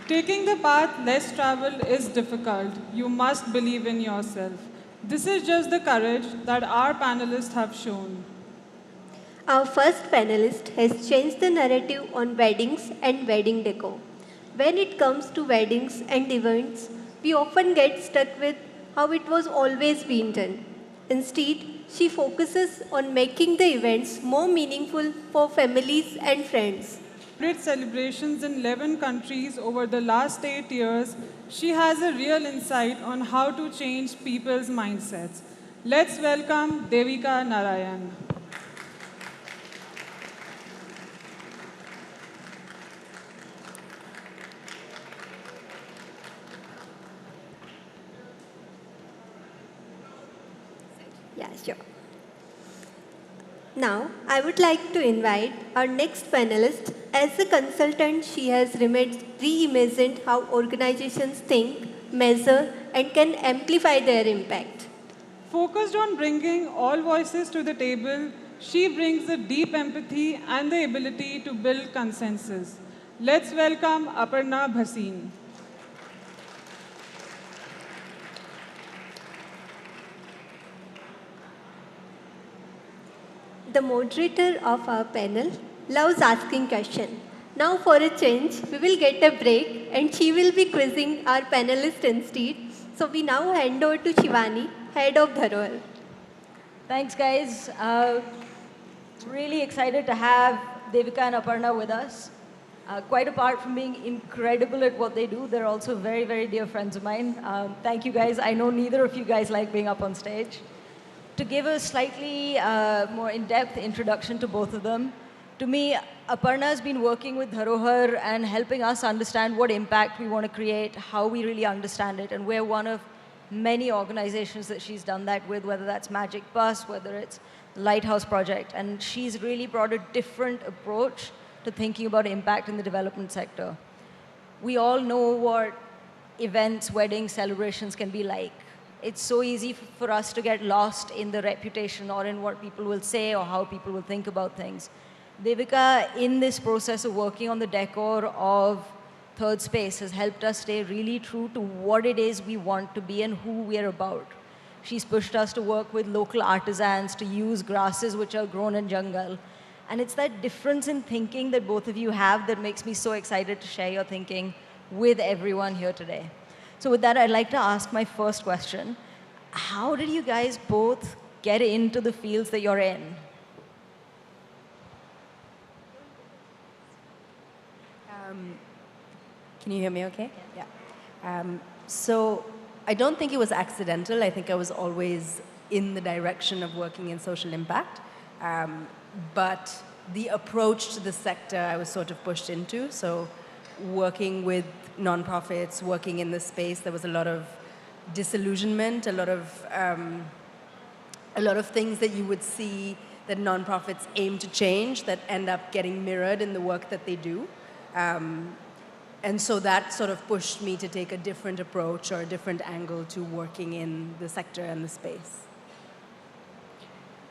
Taking the path less traveled is difficult. You must believe in yourself. This is just the courage that our panelists have shown. Our first panelist has changed the narrative on weddings and wedding decor. When it comes to weddings and events, we often get stuck with how it was always been done. Instead, she focuses on making the events more meaningful for families and friends. Great celebrations in 11 countries over the last 8 years, she has a real insight on how to change people's mindsets. Let's welcome Devika Narain. Yeah, sure. Now, I would like to invite our next panelist. As a consultant, she has reimagined how organizations think, measure, and can amplify their impact. Focused on bringing all voices to the table, she brings a deep empathy and the ability to build consensus. Let's welcome Aparna Bhasin. The moderator of our panel loves asking questions. Now, for a change, we will get a break and she will be quizzing our panelists instead. So, we now hand over to Shivani, head of Dharohar. Thanks, guys. Really excited to have Devika and Aparna with us. Quite apart from being incredible at what they do, they're also very, very dear friends of mine. Thank you, guys. I know neither of you guys like being up on stage. To give a slightly more in-depth introduction to both of them, to me, Aparna has been working with Dharohar and helping us understand what impact we want to create, how we really understand it, and we're one of many organizations that she's done that with, whether that's Magic Bus, whether it's Lighthouse Project, and she's really brought a different approach to thinking about impact in the development sector. We all know what events, weddings, celebrations can be like. It's so easy for us to get lost in the reputation or in what people will say or how people will think about things. Devika, in this process of working on the decor of Third Space, has helped us stay really true to what it is we want to be and who we're about. She's pushed us to work with local artisans, to use grasses which are grown in jungle. And it's that difference in thinking that both of you have that makes me so excited to share your thinking with everyone here today. So with that, I'd like to ask my first question. How did you guys both get into the fields that you're in? Can you hear me okay? Yeah. So I don't think it was accidental. I think I was always in the direction of working in social impact. But the approach to the sector I was sort of pushed into. So working with nonprofits, working in this space, there was a lot of disillusionment, a lot of things that you would see that nonprofits aim to change that end up getting mirrored in the work that they do. And so that sort of pushed me to take a different approach or a different angle to working in the sector and the space.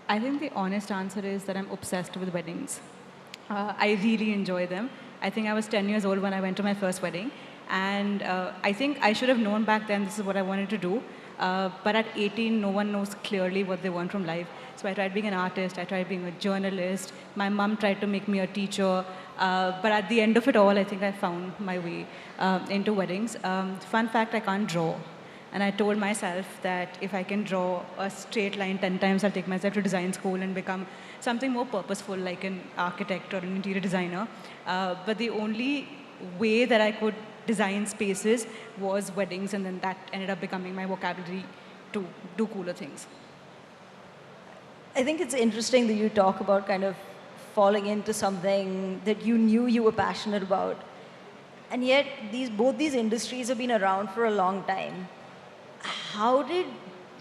I think the honest answer is that I'm obsessed with weddings. I really enjoy them. I think I was 10 years old when I went to my first wedding. And I think I should have known back then this is what I wanted to do. But at 18, no one knows clearly what they want from life. So I tried being an artist, I tried being a journalist. My mom tried to make me a teacher. But at the end of it all, I think I found my way into weddings. Fun fact, I can't draw. And I told myself that if I can draw a straight line 10 times, I'll take myself to design school and become something more purposeful, like an architect or an interior designer. But the only way that I could design spaces was weddings, and then that ended up becoming my vocabulary to do cooler things. I think it's interesting that you talk about kind of falling into something that you knew you were passionate about. And yet, both these industries have been around for a long time. How did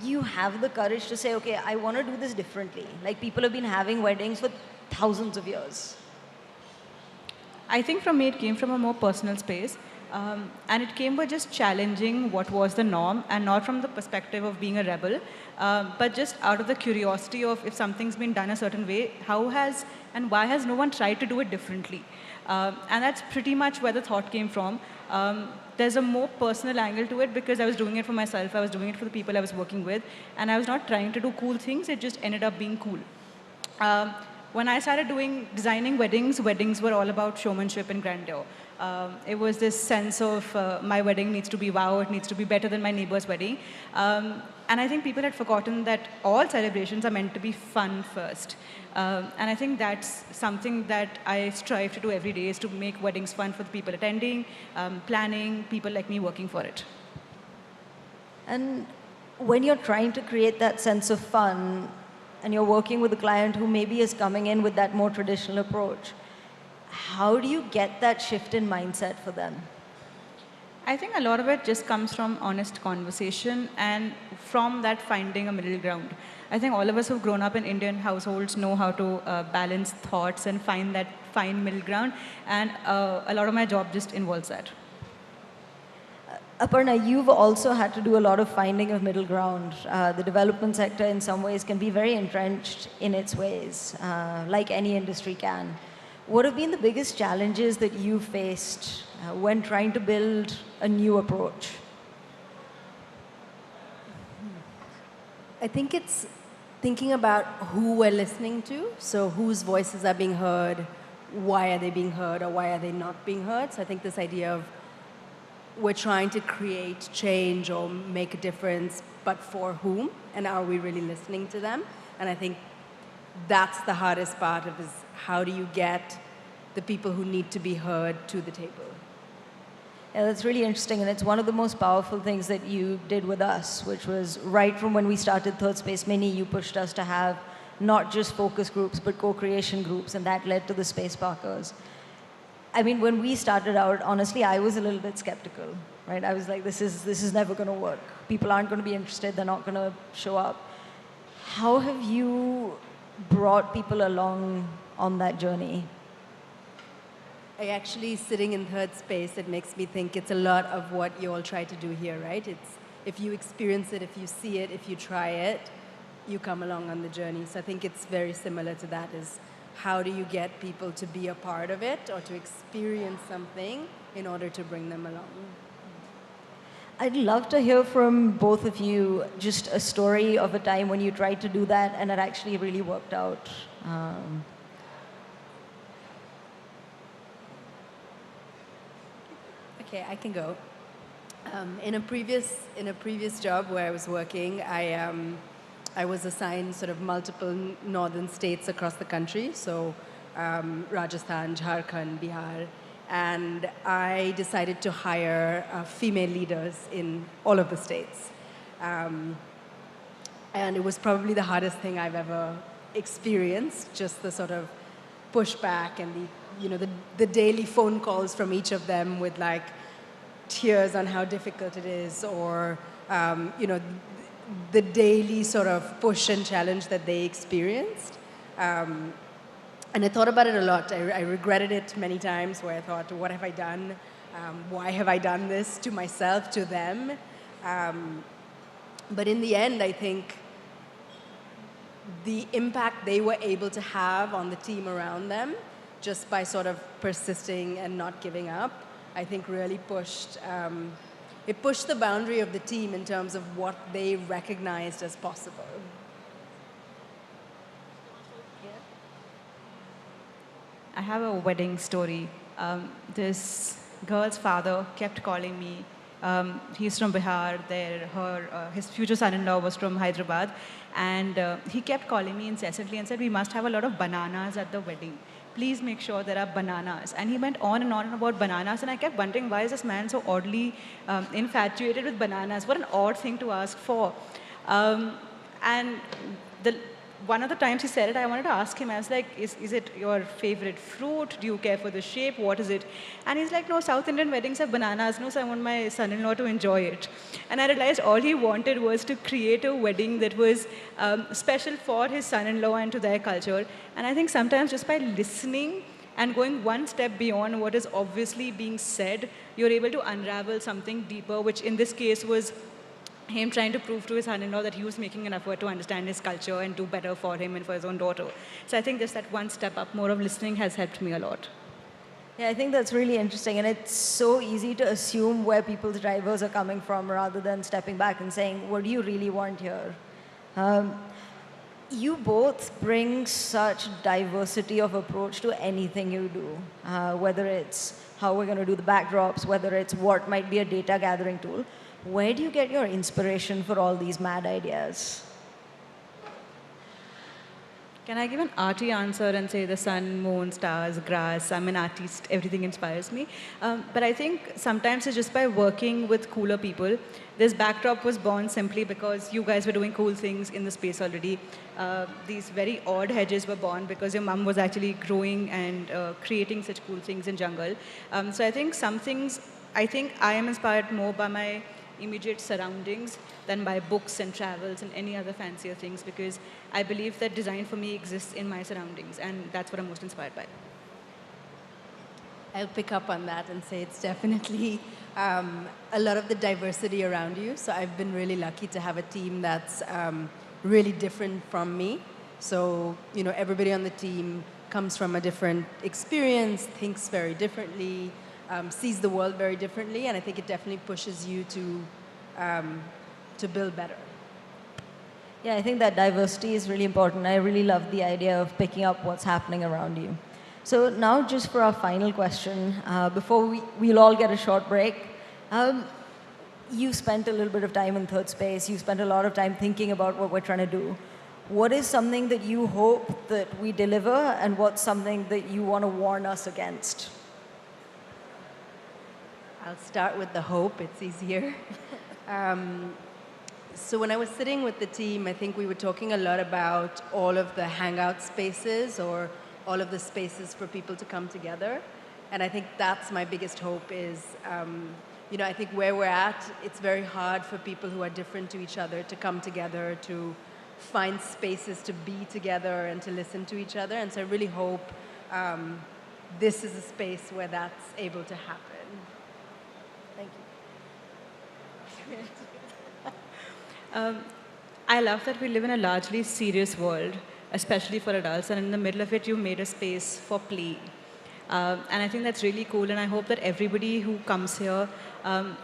you have the courage to say, okay, I want to do this differently? Like, people have been having weddings for thousands of years. I think from me, it came from a more personal space. And it came by just challenging what was the norm, and not from the perspective of being a rebel, but just out of the curiosity of if something's been done a certain way, how has and why has no one tried to do it differently? And that's pretty much where the thought came from. There's a more personal angle to it because I was doing it for myself, I was doing it for the people I was working with, and I was not trying to do cool things, it just ended up being cool. When I started designing weddings, weddings were all about showmanship and grandeur. It was this sense of my wedding needs to be wow, it needs to be better than my neighbor's wedding. And I think people had forgotten that all celebrations are meant to be fun first. And I think that's something that I strive to do every day, is to make weddings fun for the people attending, planning, people like me working for it. And when you're trying to create that sense of fun, and you're working with a client who maybe is coming in with that more traditional approach, how do you get that shift in mindset for them? I think a lot of it just comes from honest conversation and from that finding a middle ground. I think all of us who've grown up in Indian households know how to balance thoughts and find that fine middle ground, and a lot of my job just involves that. Aparna, you've also had to do a lot of finding of middle ground. The development sector in some ways can be very entrenched in its ways, like any industry can. What have been the biggest challenges that you've faced when trying to build a new approach? I think it's thinking about who we're listening to, so whose voices are being heard, why are they being heard, or why are they not being heard. So I think this idea of we're trying to create change or make a difference, but for whom? And are we really listening to them? And I think that's the hardest part of is how do you get the people who need to be heard to the table? Yeah, that's really interesting, and it's one of the most powerful things that you did with us, which was right from when we started Third Space Mini, you pushed us to have not just focus groups, but co-creation groups, and that led to the Space Parkers. I mean, when we started out, honestly, I was a little bit skeptical, right? I was like, this is never going to work. People aren't going to be interested. They're not going to show up. How have you brought people along on that journey? I actually, sitting in Third Space, it makes me think it's a lot of what you all try to do here, right? It's if you experience it, if you see it, if you try it, you come along on the journey. So I think it's very similar to that, is how do you get people to be a part of it or to experience something in order to bring them along? I'd love to hear from both of you just a story of a time when you tried to do that and it actually really worked out. Okay, I can go. In a previous job where I was working, I was assigned sort of multiple northern states across the country, so Rajasthan, Jharkhand, Bihar, and I decided to hire female leaders in all of the states. And it was probably the hardest thing I've ever experienced, just the sort of pushback and the daily phone calls from each of them with like tears on how difficult it is, or the daily sort of push and challenge that they experienced. And I thought about it a lot. I regretted it many times, where I thought, what have I done? Why have I done this to myself, to them? But in the end, I think the impact they were able to have on the team around them, just by sort of persisting and not giving up, I think really pushed the boundary of the team in terms of what they recognized as possible. I have a wedding story. This girl's father kept calling me. He's from Bihar. His future son-in-law was from Hyderabad. And he kept calling me incessantly and said, we must have a lot of bananas at the wedding. Please make sure there are bananas. And he went on and on about bananas. And I kept wondering, why is this man so oddly infatuated with bananas? What an odd thing to ask for. And one of the times he said it, I wanted to ask him, I was like, is it your favorite fruit? Do you care for the shape? What is it? And he's like, no, South Indian weddings have bananas. No, so I want my son-in-law to enjoy it. And I realized all he wanted was to create a wedding that was special for his son-in-law and to their culture. And I think sometimes just by listening and going one step beyond what is obviously being said, you're able to unravel something deeper, which in this case was him trying to prove to his son-in-law that he was making an effort to understand his culture and do better for him and for his own daughter. So I think just that one step up, more of listening, has helped me a lot. Yeah, I think that's really interesting, and it's so easy to assume where people's drivers are coming from rather than stepping back and saying, what do you really want here? Um, you both bring such diversity of approach to anything you do, whether it's how we're going to do the backdrops, whether it's what might be a data gathering tool. Where do you get your inspiration for all these mad ideas? Can I give an arty answer and say the sun, moon, stars, grass? I'm an artist, everything inspires me. But I think sometimes it's just by working with cooler people. This backdrop was born simply because you guys were doing cool things in the space already. These very odd hedges were born because your mum was actually growing and creating such cool things in jungle. So I think some things, I think I am inspired more by my immediate surroundings than by books and travels and any other fancier things, because I believe that design for me exists in my surroundings, and that's what I'm most inspired by. I'll pick up on that and say it's definitely a lot of the diversity around you. So I've been really lucky to have a team that's really different from me. So, you know, everybody on the team comes from a different experience, thinks very differently, sees the world very differently, and I think it definitely pushes you to build better. Yeah, I think that diversity is really important. I really love the idea of picking up what's happening around you. So now just for our final question, before we'll all get a short break, you spent a little bit of time in third space. You spent a lot of time thinking about what we're trying to do. What is something that you hope that we deliver, and what's something that you want to warn us against? I'll start with the hope, it's easier. So when I was sitting with the team, I think we were talking a lot about all of the hangout spaces or all of the spaces for people to come together. And I think that's my biggest hope is, you know, I think where we're at, it's very hard for people who are different to each other to come together, to find spaces to be together and to listen to each other. And so I really hope this is a space where that's able to happen. Thank you. I love that we live in a largely serious world, especially for adults, and in the middle of it, you made a space for play. And I think that's really cool, and I hope that everybody who comes here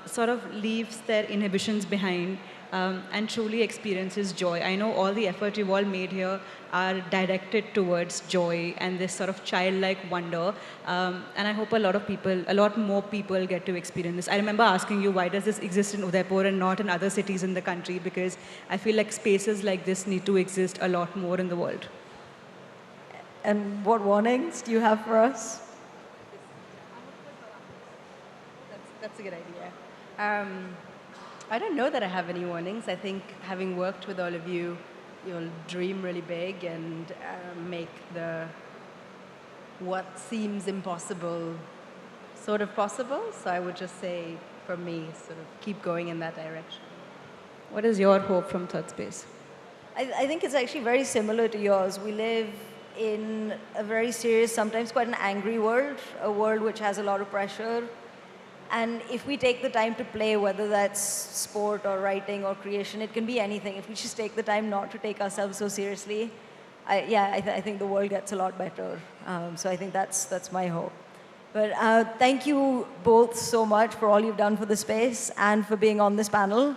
sort of leaves their inhibitions behind and truly experiences joy. I know all the effort you've all made here are directed towards joy and this sort of childlike wonder. And I hope a lot more people get to experience this. I remember asking you, why does this exist in Udaipur and not in other cities in the country? Because I feel like spaces like this need to exist a lot more in the world. And what warnings do you have for us? That's a good idea. I don't know that I have any warnings. I think having worked with all of you, you'll dream really big and make what seems impossible sort of possible. So I would just say, for me, sort of keep going in that direction. What is your hope from third space? I think it's actually very similar to yours. We live in a very serious, sometimes quite an angry world, a world which has a lot of pressure. And if we take the time to play, whether that's sport or writing or creation, it can be anything. If we just take the time not to take ourselves so seriously, I think the world gets a lot better. So I think that's my hope. But thank you both so much for all you've done for the space and for being on this panel.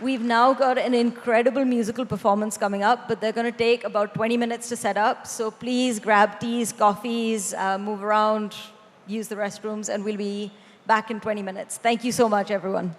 We've now got an incredible musical performance coming up, but they're going to take about 20 minutes to set up. So please grab teas, coffees, move around, use the restrooms, and we'll be back in 20 minutes. Thank you so much, everyone.